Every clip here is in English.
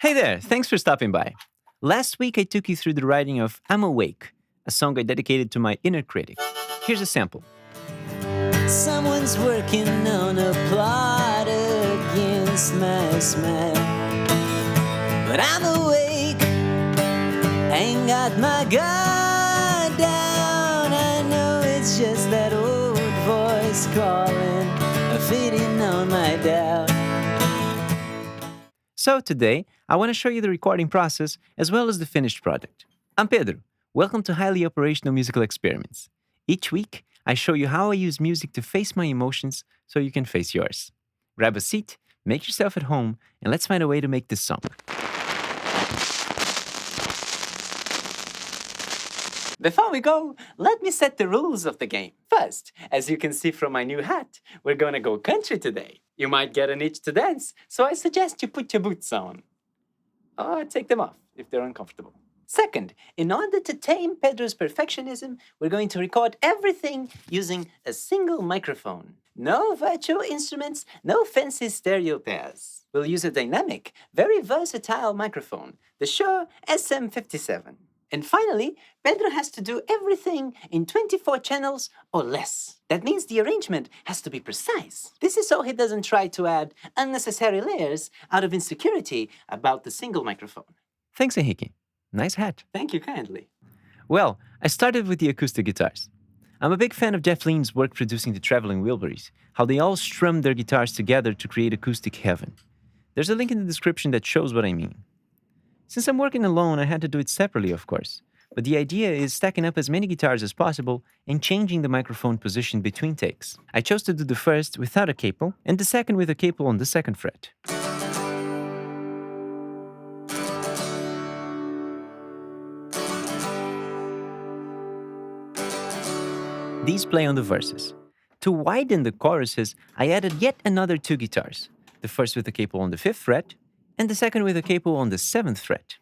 Hey there, thanks for stopping by. Last week I took you through the writing of I'm Awake, a song I dedicated to my inner critic. Here's a sample. Someone's working on a plot against my smile. But I'm awake, ain't got my guard down. I know it's just that old voice calling, feeding on my doubt. So today, I want to show you the recording process as well as the finished product. I'm Pedro. Welcome to Highly Operational Musical Experiments. Each week, I show you how I use music to face my emotions so you can face yours. Grab a seat, make yourself at home, and let's find a way to make this song. Before we go, let me set the rules of the game. First, as you can see from my new hat, we're gonna go country today. You might get an itch to dance, so I suggest you put your boots on. Or take them off if they're uncomfortable. Second, in order to tame Pedro's perfectionism, we're going to record everything using a single microphone. No virtual instruments, no fancy stereo pairs. We'll use a dynamic, very versatile microphone, the Shure SM57. And finally, Pedro has to do everything in 24 channels or less. That means the arrangement has to be precise. This is so he doesn't try to add unnecessary layers out of insecurity about the single microphone. Thanks, Honky. Nice hat. Thank you kindly. Well, I started with the acoustic guitars. I'm a big fan of Jeff Lynne's work producing the Traveling Wilburys, how they all strum their guitars together to create acoustic heaven. There's a link in the description that shows what I mean. Since I'm working alone, I had to do it separately, of course. But the idea is stacking up as many guitars as possible and changing the microphone position between takes. I chose to do the first without a capo and the second with a capo on the second fret. These play on the verses. To widen the choruses, I added yet another two guitars. The first with a capo on the 5th fret, and the second with a capo on the 7th fret.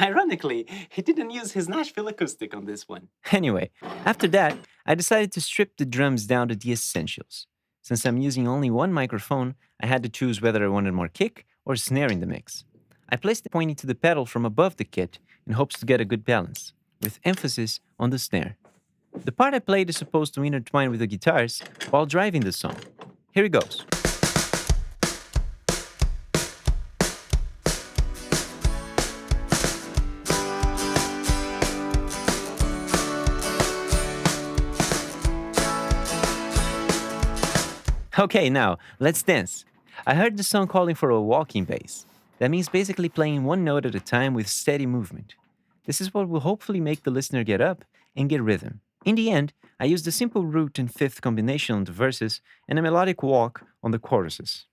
Ironically, he didn't use his Nashville acoustic on this one. Anyway, after that, I decided to strip the drums down to the essentials. Since I'm using only one microphone, I had to choose whether I wanted more kick or snare in the mix. I placed it pointing to the pedal from above the kit in hopes to get a good balance, with emphasis on the snare. The part I played is supposed to intertwine with the guitars while driving the song. Here it goes. Okay, now, let's dance. I heard the song calling for a walking bass. That means basically playing one note at a time with steady movement. This is what will hopefully make the listener get up and get rhythm. In the end, I used a simple root and fifth combination on the verses and a melodic walk on the choruses.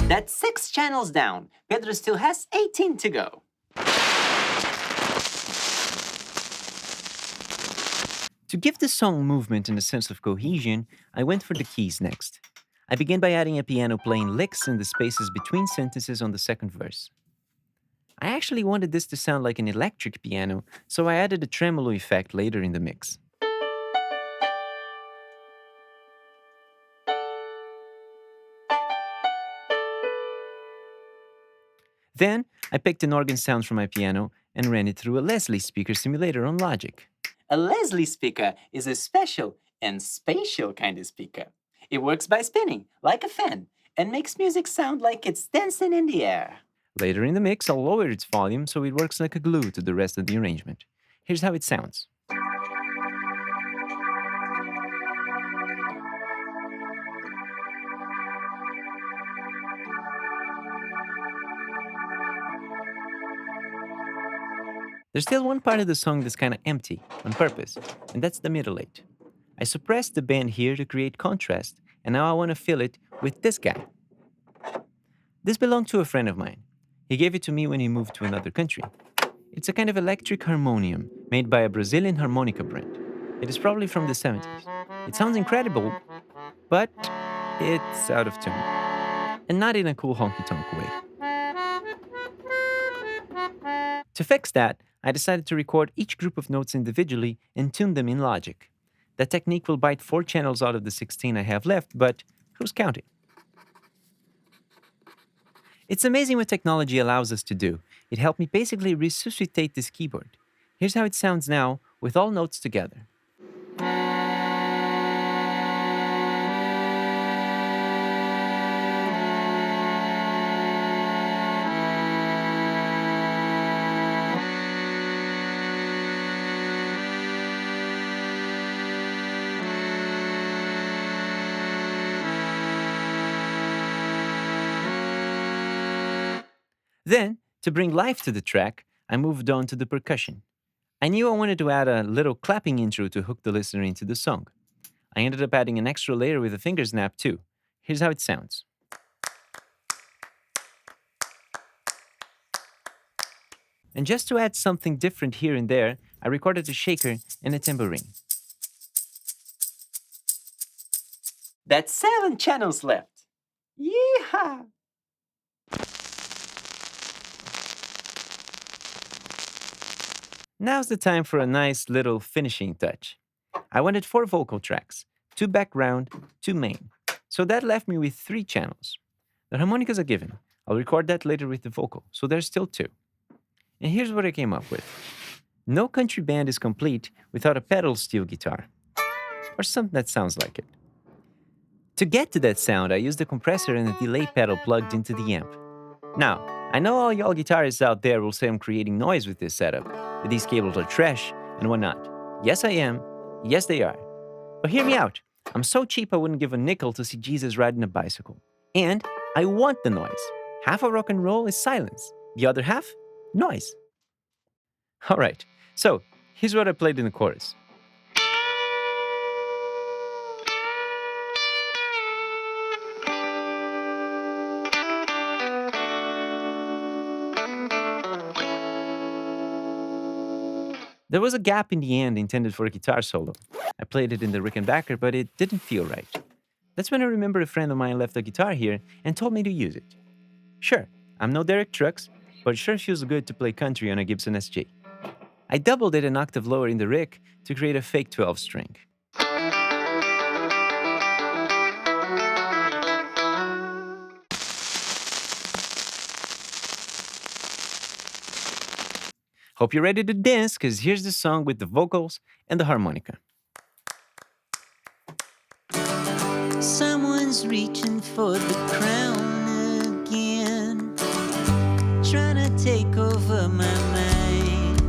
That's 6 channels down. Pedro still has 18 to go. To give the song movement and a sense of cohesion, I went for the keys next. I began by adding a piano playing licks in the spaces between sentences on the second verse. I actually wanted this to sound like an electric piano, so I added a tremolo effect later in the mix. Then, I picked an organ sound from my piano and ran it through a Leslie speaker simulator on Logic. A Leslie speaker is a special and spatial kind of speaker. It works by spinning, like a fan, and makes music sound like it's dancing in the air. Later in the mix, I'll lower its volume so it works like a glue to the rest of the arrangement. Here's how it sounds. There's still one part of the song that's kind of empty, on purpose, and that's the middle 8. I suppressed the bend here to create contrast, and now I want to fill it with this guy. This belonged to a friend of mine. He gave it to me when he moved to another country. It's a kind of electric harmonium made by a Brazilian harmonica brand. It is probably from the 70s. It sounds incredible, but it's out of tune. And not in a cool honky tonk way. To fix that, I decided to record each group of notes individually and tune them in Logic. That technique will bite 4 channels out of the 16 I have left, but who's counting? It's amazing what technology allows us to do. It helped me basically resuscitate this keyboard. Here's how it sounds now with all notes together. Then, to bring life to the track, I moved on to the percussion. I knew I wanted to add a little clapping intro to hook the listener into the song. I ended up adding an extra layer with a finger snap too. Here's how it sounds. And just to add something different here and there, I recorded a shaker and a tambourine. That's 7 channels left. Yeehaw! Now's the time for a nice little finishing touch. I wanted 4 vocal tracks, 2 background, 2 main. So that left me with 3 channels. The harmonica's a given. I'll record that later with the vocal, so there's still 2. And here's what I came up with. No country band is complete without a pedal steel guitar. Or something that sounds like it. To get to that sound, I used a compressor and a delay pedal plugged into the amp. Now, I know all y'all guitarists out there will say I'm creating noise with this setup, that these cables are trash and whatnot. Yes, I am. Yes, they are. But hear me out. I'm so cheap I wouldn't give a nickel to see Jesus riding a bicycle. And I want the noise. Half of rock and roll is silence. The other half, noise. All right, so here's what I played in the chorus. There was a gap in the end intended for a guitar solo. I played it in the Rickenbacker, but it didn't feel right. That's when I remember a friend of mine left a guitar here and told me to use it. Sure, I'm no Derek Trucks, but it sure feels good to play country on a Gibson SG. I doubled it an octave lower in the Rick to create a fake 12 string. Hope you're ready to dance, because here's the song with the vocals and the harmonica. Someone's reaching for the crown again, trying to take over my mind.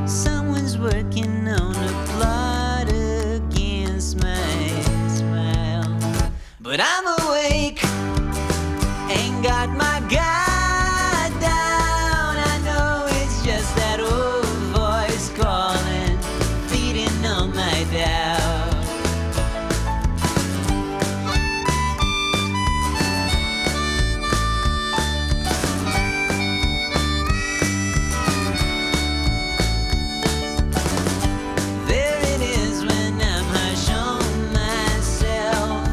Someone's working on a plot against my smile. But I'm awake, ain't got my guard down. I know it's just that old voice calling, feeding on my doubt. There it is when I'm H.O.M.E myself,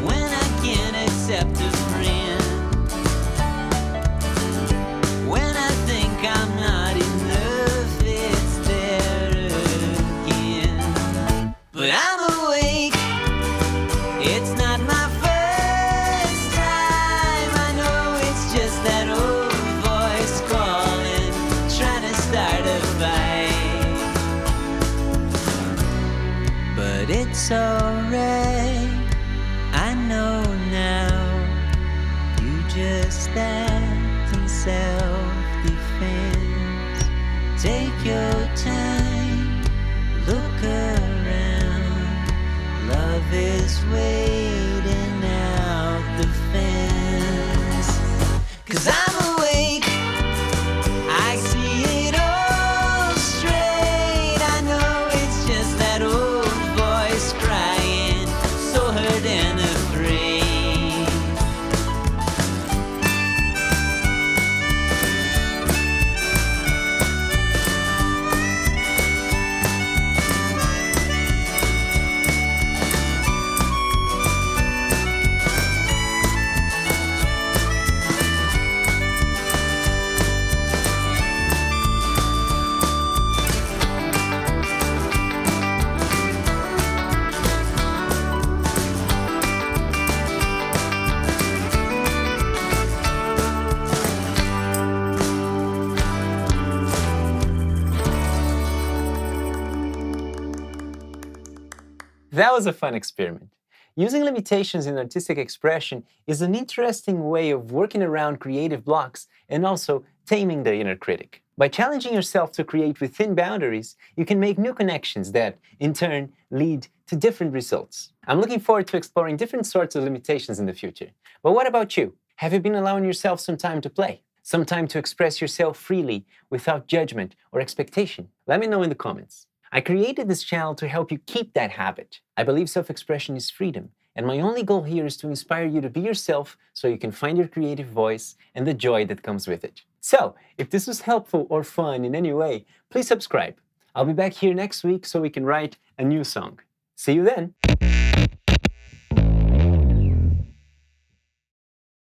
when I can't accept a friend, when I think I'm not enough, it's there again. But I'm awake, it's not my first time. I know it's just that old voice calling, trying to start a fight. But it's alright, I know now. You just act in self-defense. Take your time, look around. Love is waiting out the fence. 'Cause I'm awake, I see it all straight. I know it's just that old voice crying, so hurt and afraid. That was a fun experiment. Using limitations in artistic expression is an interesting way of working around creative blocks and also taming the inner critic. By challenging yourself to create within boundaries, you can make new connections that, in turn, lead to different results. I'm looking forward to exploring different sorts of limitations in the future. But what about you? Have you been allowing yourself some time to play? Some time to express yourself freely without judgment or expectation? Let me know in the comments. I created this channel to help you keep that habit. I believe self-expression is freedom, and my only goal here is to inspire you to be yourself so you can find your creative voice and the joy that comes with it. So, if this was helpful or fun in any way, please subscribe. I'll be back here next week so we can write a new song. See you then!